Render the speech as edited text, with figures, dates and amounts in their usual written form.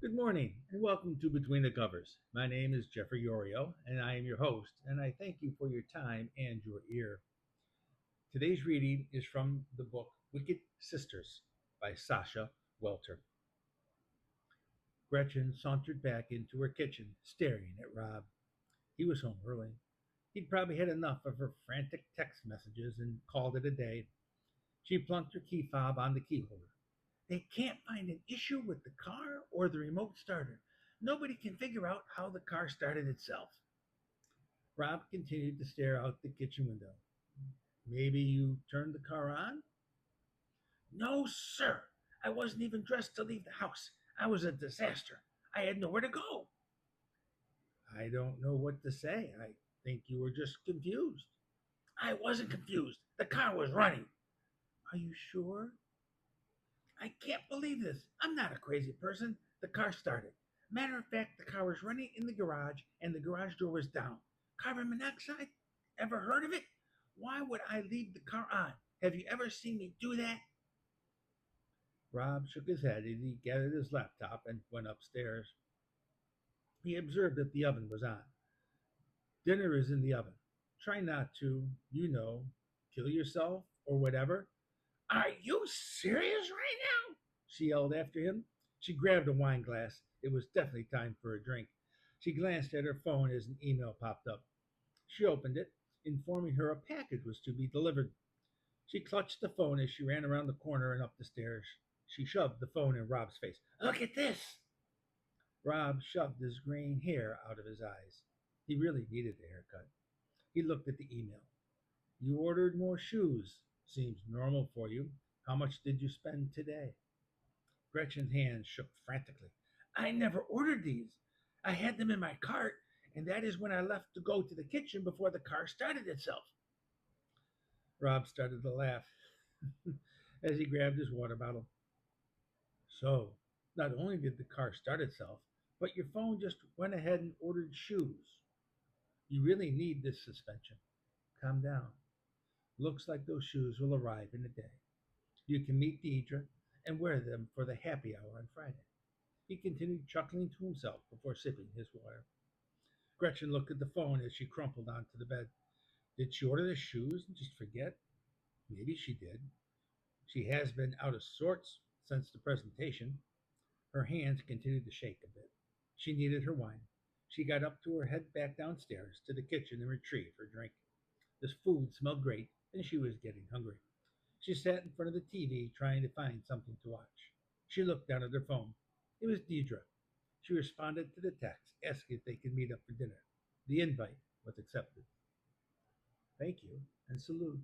Good morning and welcome to Between the Covers. My name is Jeffrey Yorio and I am your host, and I thank you for your time and your ear. Today's reading is from the book Wicked Sisters by Sasha Welter. Gretchen sauntered back into her kitchen, staring at Rob. He was home early. He'd probably had enough of her frantic text messages and called it a day. She plunked her key fob on the key holder. They can't find an issue with the car or the remote starter. Nobody can figure out how the car started itself. Rob continued to stare out the kitchen window. Maybe you turned the car on? No, sir. I wasn't even dressed to leave the house. I was a disaster. I had nowhere to go. I don't know what to say. I think you were just confused. I wasn't confused. The car was running. Are you sure? I can't believe this. I'm not a crazy person. The car started. Matter of fact, the car was running in the garage and the garage door was down. Carbon monoxide? Ever heard of it? Why would I leave the car on? Have you ever seen me do that? Rob shook his head as he gathered his laptop and went upstairs. He observed that the oven was on. Dinner is in the oven. Try not to, kill yourself or whatever. Are you serious right now? She yelled after him. She grabbed a wine glass. It was definitely time for a drink. She glanced at her phone as an email popped up. She opened it, informing her a package was to be delivered. She clutched the phone as she ran around the corner and up the stairs. She shoved the phone in Rob's face. Look at this! Rob shoved his graying hair out of his eyes. He really needed a haircut. He looked at the email. You ordered more shoes. Seems normal for you. How much did you spend today? Gretchen's hands shook frantically. I never ordered these. I had them in my cart, and that is when I left to go to the kitchen before the car started itself. Rob started to laugh as he grabbed his water bottle. So, not only did the car start itself, but your phone just went ahead and ordered shoes. You really need this suspension. Calm down. Looks like those shoes will arrive in a day. You can meet Deidre and wear them for the happy hour on Friday. He continued chuckling to himself before sipping his water. Gretchen looked at the phone as she crumpled onto the bed. Did she order the shoes and just forget? Maybe she did. She has been out of sorts since the presentation. Her hands continued to shake a bit. She needed her wine. She got up to her head back downstairs to the kitchen and retrieved her drink. This food smelled great, and she was getting hungry. She sat in front of the TV trying to find something to watch. She looked down at her phone. It was Deidre. She responded to the text, asking if they could meet up for dinner. The invite was accepted. Thank you, and salute.